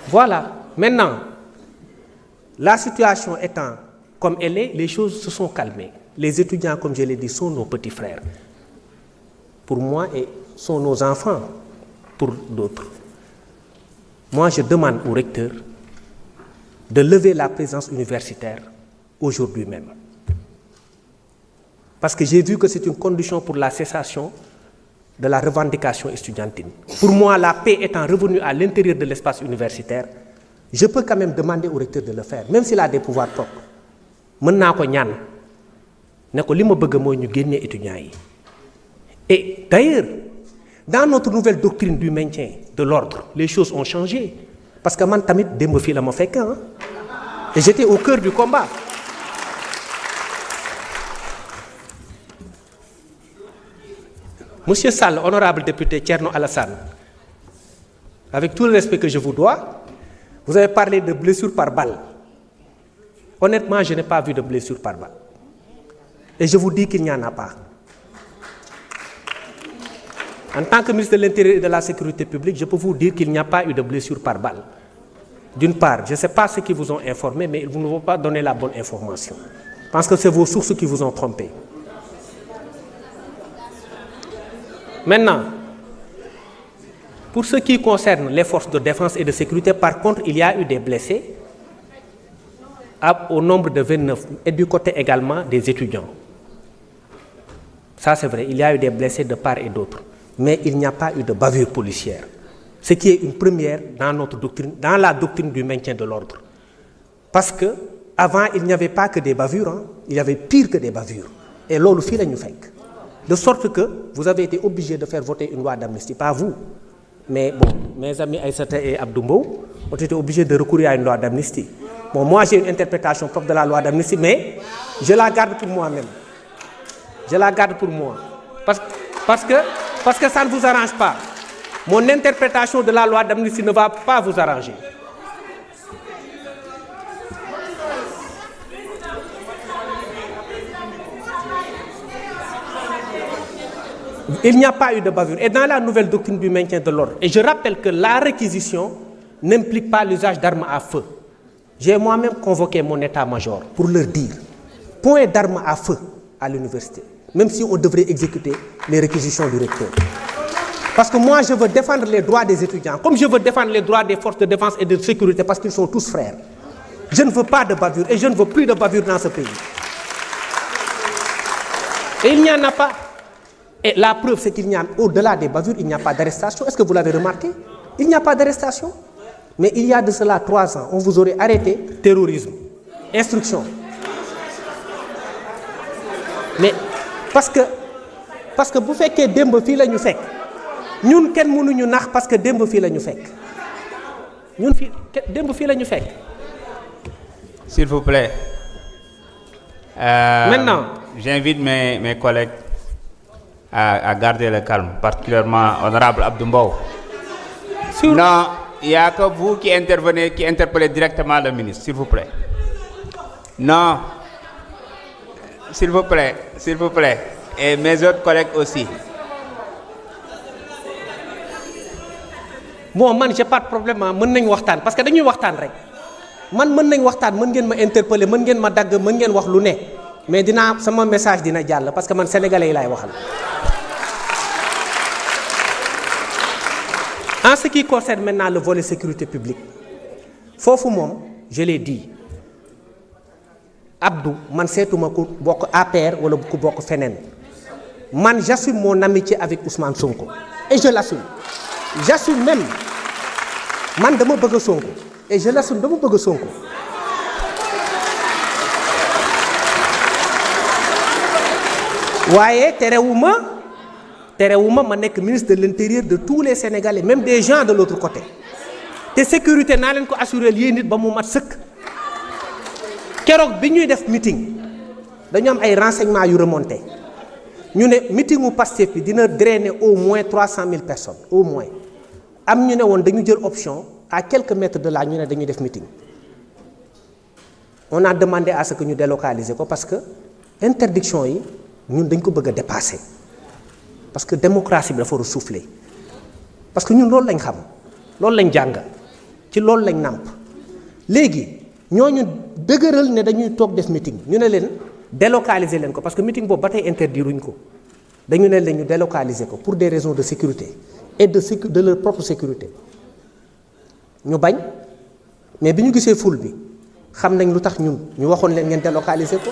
Voilà. Maintenant, la situation étant comme elle est, les choses se sont calmées. Les étudiants, comme je l'ai dit, sont nos petits frères. Pour moi, et sont nos enfants pour d'autres. Moi, je demande au recteur de lever la présence universitaire aujourd'hui même. Parce que j'ai vu que c'est une condition pour la cessation de la revendication estudiantine. Pour moi, la paix étant revenue à l'intérieur de l'espace universitaire, je peux quand même demander au recteur de le faire, même s'il a des pouvoirs propres. Et d'ailleurs, dans notre nouvelle doctrine du maintien de l'ordre, les choses ont changé. Parce que moi, tamit démb fii la ma fekk, et j'étais au cœur du combat. Monsieur Sall, honorable député Thierno Alassane, avec tout le respect que je vous dois, vous avez parlé de blessures par balle. Honnêtement, je n'ai pas vu de blessures par balle. Et je vous dis qu'il n'y en a pas. En tant que ministre de l'Intérieur et de la Sécurité publique, je peux vous dire qu'il n'y a pas eu de blessure par balle. D'une part, je ne sais pas ce qui vous ont informé, mais ils ne vont pas donner la bonne information. Je pense que c'est vos sources qui vous ont trompé. Maintenant, pour ce qui concerne les forces de défense et de sécurité, par contre, il y a eu des blessés au nombre de 29 et du côté également des étudiants. Ça, c'est vrai, il y a eu des blessés de part et d'autre. Mais il n'y a pas eu de bavure policière. Ce qui est une première dans notre doctrine, dans la doctrine du maintien de l'ordre. Parce que avant, il n'y avait pas que des bavures, il y avait pire que des bavures. Et l'on le fait la nous fait. De sorte que vous avez été obligé de faire voter une loi d'amnistie, pas vous. Mais bon, mes amis Aïssata et Abdoumbo ont été obligés de recourir à une loi d'amnistie. Bon, moi j'ai une interprétation propre de la loi d'amnistie, mais je la garde pour moi-même. Je la garde pour moi. Parce que ça ne vous arrange pas. Mon interprétation de la loi d'amnistie ne va pas vous arranger. Il n'y a pas eu de bavure. Et dans la nouvelle doctrine du maintien de l'ordre, et je rappelle que la réquisition n'implique pas l'usage d'armes à feu. J'ai moi-même convoqué mon état-major pour leur dire point d'armes à feu à l'université, même si on devrait exécuter les réquisitions du recteur. Parce que moi, je veux défendre les droits des étudiants, comme je veux défendre les droits des forces de défense et de sécurité, parce qu'ils sont tous frères. Je ne veux pas de bavure, et je ne veux plus de bavure dans ce pays. Et il n'y en a pas. Et la preuve, c'est qu'il n'y a, au-delà des bavures, il n'y a pas d'arrestation. Est-ce que vous l'avez remarqué? Il n'y a pas d'arrestation. Mais il y a de cela 3 ans, on vous aurait arrêté terrorisme, instruction. Mais parce que vous faites que demb fi lañu fekk ñun ken mënuñu nax parce que demb fi lañu fekk ñun fi demb fi lañu fekk. S'il vous plaît. Maintenant, j'invite mes collègues à garder le calme, particulièrement honorable Abdoumbo. Non, il n'y a que vous qui intervenez, qui interpellez directement le ministre, s'il vous plaît. Non, s'il vous plaît, et mes autres collègues aussi. Bon, man, j'ai pas de problème, mën nañ waxtaan parce que dañuy waxtaan rek. Man mën nañ waxtaan, mën ngeen ma interpeller, mën ngeen ma dagg, mën ngeen wax lu ne. Mais dina sama message dina jàll parce que man sénégalais yi laay waxal. En ce qui concerne maintenant le volet sécurité publique, foofu moom, je l'ai dit, Abdou, man seetuma ku bokk APR wala ku bokk feneen. Man j'assume mon amitié avec Ousmane Sonko et je l'assume. J'assume même. Man dama bëgg Sonko et je l'assume, dama bëgg Sonko. Waaye terewuma ma nekk ministre de l'Intérieur de tous les Sénégalais, même des gens de l'autre côté. Te sécurité naa leen ko assurer yéen nit ba mu mat sëkk. Keroog bi ñuy def meeting dañu am ay renseignements yu remonté ñu ne meetingu Pastef bi dina drainer au moins 300 000 personnes au moins. Am ñu ne woon dañu jël option à quelques mètres de là ñu ne dañuy def meeting. On a demandé à ce que ñu délocaliser ko parce que interdiction yi ñun dañ ko bëgg a dépasser parce que démocratie bi dafa war a souffler parce que ñun loolu lañ xam loolu lañ jàng ci loolu lañ nàmp léegi ñooñu dëgëral ne dañuy toog def meeting ñu ne leen délocaliser leen ko parce que meeting boobu ba tey interdiruñ ko dañu ne leen ñu délocaliser ko pour des raisons de sécurité et de leur propre sécurité ñu bañ mais bi ñu gisee foule bi xam nañ lu tax ñun ñu waxoon leen ngeen délocaliser ko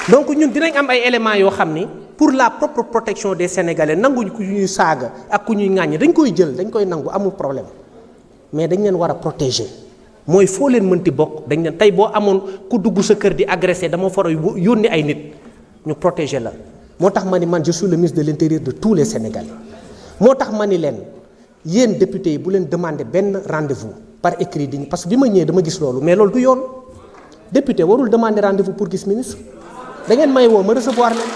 donc ñun dinañ am ay éléments yoo xam ni pour la propre protection des Sénégalais nanguñ ku ñuy saaga ak ku ñuy ŋàññi dañ koy jël dañ koy nangu amul problème mais dañ leen war a protéger mooy foo leen mënti bokk dañ leen tey boo amoon ku dugg sa kër di agressé dama fara yónni ay nit ñu protéger la moo tax ma ni man je suis le ministre de l'intérieur de tous les Sénégalais moo tax ma ni leen yéen député yi bu leen demander benn rendez-vous par écrit di parce que bi ma ñëwee dama gis loolu mais loolu du yoon député warul demander rendez-vous pour gis ministre da ngeen may woo ma recevoir leen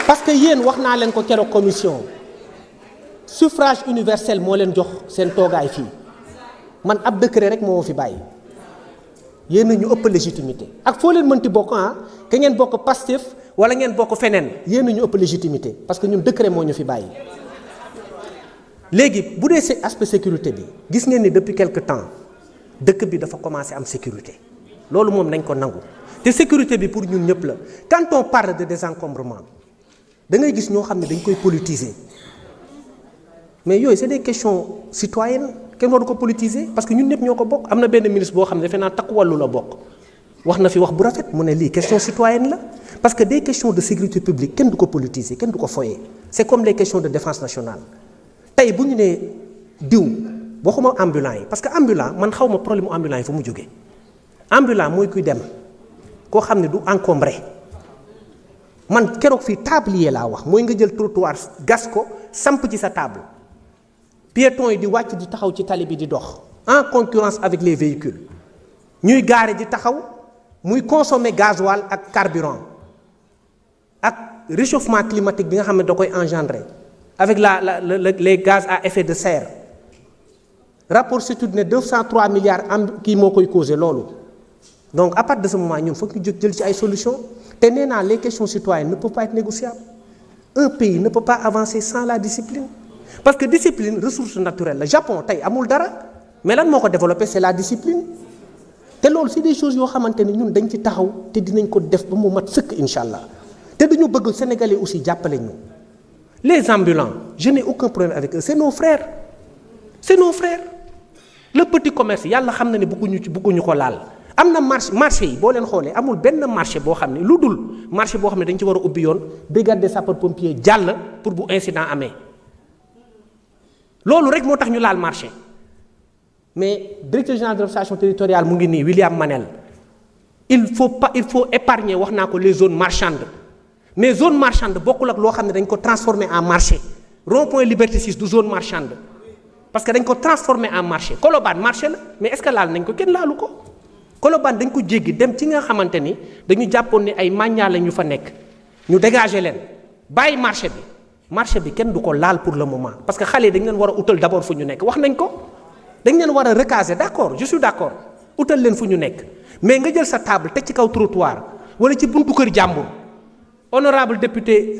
parce que yéen wax naa leen ko keroog commission suffrage universel moo leen jox seen toogaay fii man ab décret rek moo fi bàyyi yéen ñu ëpp légitimité ak foo leen mënti bokk ke ngeen bokk Pastef wala ngeen bokk feneen yéen ñu ëpp légitimité parce que ñun décret moo ñu fi bàyyi léegi bu dee aspect sécurité bi gis ngeen ni depuis quelque temps dëkk bi dafa commencé am sécurité loolu moom nañ ko nangu te sécurité bi pour ñun ñëpp la quand on parle de désencombrement da ngay gis ñoo xam ne dañ koy politiser mais yooyu c'est des questions citoyennes kenn waru ko politiser parce que ñun ñëpp ñoo ko bokk am na benn ministre boo xam ne defe naa takku wàllu la bokk wax na fi wax bu rafet mu ne lii question citoyenne la parce que des questions de sécurité publique kenn du ko politiser kenn du ko foyee c'est comme les questions de défense nationale tey bu ñu nee diw waxuma ambulant yi parce que ambulant man xaw ma problème mu ambulant yi fu mu jógee ambulant mooy kuy dem koo xam ne du encombré man keroog fii tablier laa wax mooy nga jël trottoir gas ko samp ci sa table piétons yi di wàcc di taxaw ci tali bi di dox en concurrence avec les véhicules ñuy gaare di taxaw muy consommer gasoil ak carburant ak réchauffement climatique bi nga xam ne da koy engendrer avec les gaz à effet de serre rapport CETUD ne 203 milliards am kii moo koy causé loolu donc à partir de ce moment ñun foog ñu jóg jël ci ay solutions te nee naa les questions citoyennes ne peuvent pas être négociables un pays ne peut pas avancer sans la discipline parce que discipline ressource naturelle la Japon tey amul dara mais lan moo ko développé c'est la discipline te loolu c'est des choses yoo xamante ni ñun dañ ci taxaw te dinañ ko def ba mu mat sëkk incha allah te dañu bëgg Sénégalais aussi jàppale ñu les ambulants je n'ai aucun problème avec eux c'est nos frères le petit commerce yàlla xam na ne bëgguñu ko laal am na marché yi boo leen xoolee amul benn marché boo xam ne lu dul marché boo xam ne dañ ci war a ubbi yoon brigade des sapeurs-pompiers jàll pour bu incident amee loolu rek moo tax ñu laal marché mais directeur général de l'administration territoriale mu ngi nii William Manel il faut épargner wax naa ko les zones marchandes mais zone marchande bokkul ak loo xam ne dañ ko transformer en marché rond-point Liberté 6 du zone marchande parce que dañ ko transformer en marché Colobane marché la mais est-ce que laal nañ ko kenn laalu ko Colobane dañ ko jéggi dem ci nga xamante ni dañu jàppoon ni ay màññaa la ñu fa nekk ñu dégager leen bàyyi marché bi kenn du ko laal pour le moment parce que xale yi dañ leen war a utal d'abord fu ñu nekk wax nañ ko dañ leen war a recaser d'accord je suis d'accord utal leen fu ñu nekk mais nga jël sa table teg ci kaw trottoir wala ci buntu kër jàmbur honorable député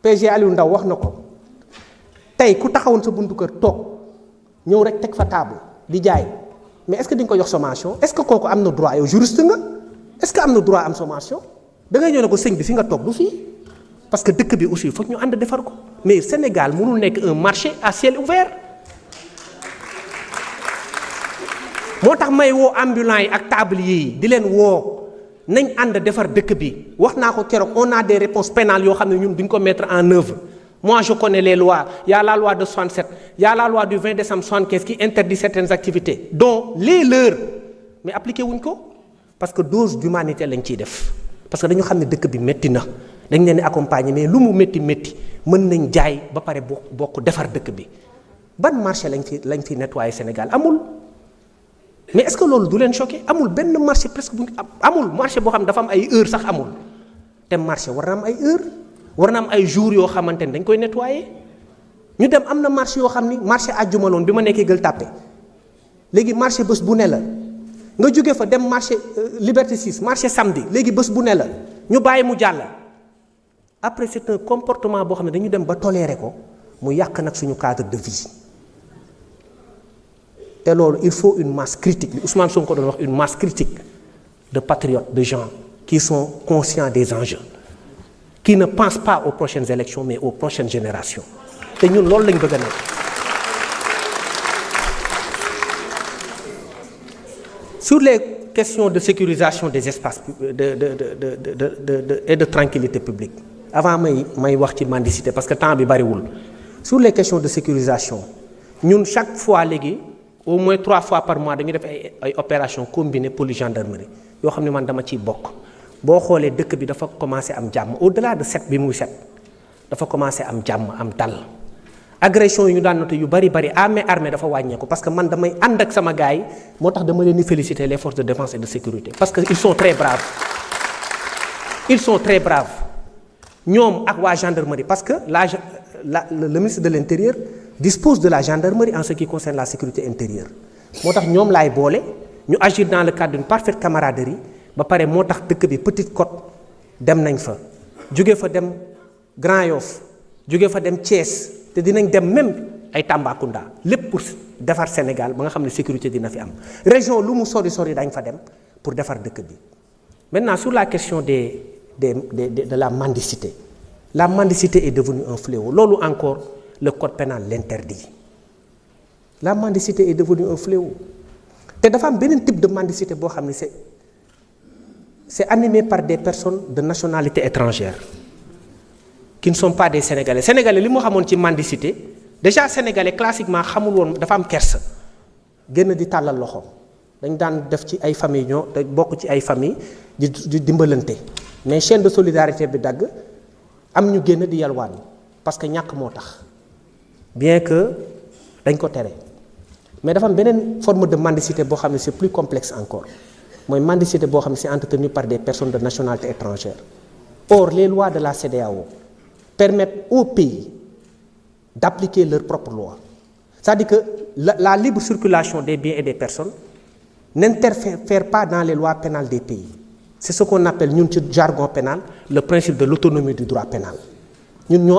PG Aliou Ndao wax na ko tey ku taxawoon sa buntu kër toog ñëw rek teg fa table di jaay mais est-ce que di nga ko jox sommation est-ce que kooku am na droit yow juriste nga est-ce que am na droit am sommation da ngay ñëw ne ko sëñ bi fi nga toog du fii parce que dëkk bi aussi foog ñu ànd defar ko mais Sénégal mënul nekk un marché à ciel ouvert moo tax may woo ambulants yi ak tabliers yi di leen woo nañ ànd defar dëkk bi wax naa ko keroog on a des réponses pénales yoo xam ne ñun duñ ko mettre en œuvre moi je connais les lois il y a la loi de 67 il y a la loi du 20 décembre 75 qui interdit certaines activités dont les leurs mais appliqué wuñ ko parce que dose d'humanité lañ ciy def parce que dañu xam ne dëkk bi métti na dañ leen di accompagner mais lu mu métti mën nañ jaay ba pare bokk defar dëkk bi ban marché lañ fi nettoyer Sénégal amul mais est-ce que loolu du leen choqué amul benn marché presque amul marché boo xam ne dafa am ay heures sax amul te marché war na am ay heures war na am ay jours yoo xamante ni dañ koy nettoyer ñu dem am na marché yoo xam ni marché àjjuma loon bi ma nekkee Gueule Tapée léegi marché bés bu ne la nga jóge fa dem marché Liberté 6 marché samedi léegi bés bu ne la ñu bàyyi mu jàll après c'est un comportement boo xam ne dañu dem ba tolérer ko mu yàq nag suñu cadre de vie te loolu il faut une masse critique li Ousmane Sonko doon wax une masse critique de patriotes, de gens qui sont conscients des enjeux, qui ne pensent pas aux prochaines élections mais aux prochaines générations te ñun loolu lañ bëgg a nekk. Sur les questions de sécurisation des espaces et de tranquillité publique avant may wax ci mendicité parce que temps bi bariwul sur les questions de sécurisation ñun chaque fois léegi au moins 3 fois par mois dañuy def ay opérations combinées police gendarmerie yoo xam ne man dama ciy bokk boo xoolee dëkk bi dafa commencé am jàmm au-delà de set bi muy set dafa commencé am jàmm am dal agression yi ñu daan noté yu bari armée dafa wàññeeku parce que man damay ànd ak sama gars yi moo tax dama leen di féliciter les forces de défense et de sécurité parce que ils sont très braves ñoom ak waa gendarmerie parce que le ministre de l'intérieur dispose de la gendarmerie en ce qui concerne la sécurité intérieure moo tax ñoom laay boole ñu agir dans le cadre d'une parfaite camaraderie ba pare moo tax dëkk bi Petite Côte dem nañ fa jóge fa dem Grand Yoff jóge fa dem Thiès te dinañ dem même ay Tambacounda lépp pour defar Sénégal ba nga xam ne sécurité dina fi am région lu mu sori dañ fa dem pour defar dëkk bi. Maintenant sur la question de la mendicité est devenue un fléau loolu encore le code pénal l'interdit. La mendicité est devenue un fléau te dafa am beneen type de mendicité boo xam ne c'est animé par des personnes de nationalité étrangère qui ne sont pas des Sénégalais li mu xamoon ci mendicité déjà Sénégalais classiquement xamul woon dafa am kersa génn di tàllal loxo dañ daan def ci ay famille ñoo te bokk ci ay famille di dimbalante mais chaîne de solidarité bi dagg am ñu génn di yalwaan parce que ñàkk moo tax bien que dañ ko tere mais dafa am beneen forme de mendicité boo xam ne c'est plus complexe encore mooy mendicité boo xam ne c'est entretenu par des personnes de nationalité étrangère. Or les lois de la CEDEAO permettent aux pays d'appliquer leurs propres lois. C'est-à-dire que la libre circulation des biens et des personnes n'interfère pas dans les lois pénales des pays. C'est ce qu'on appelle ñun ci jargon pénal le principe de l'autonomie du droit pénal ñun ñoo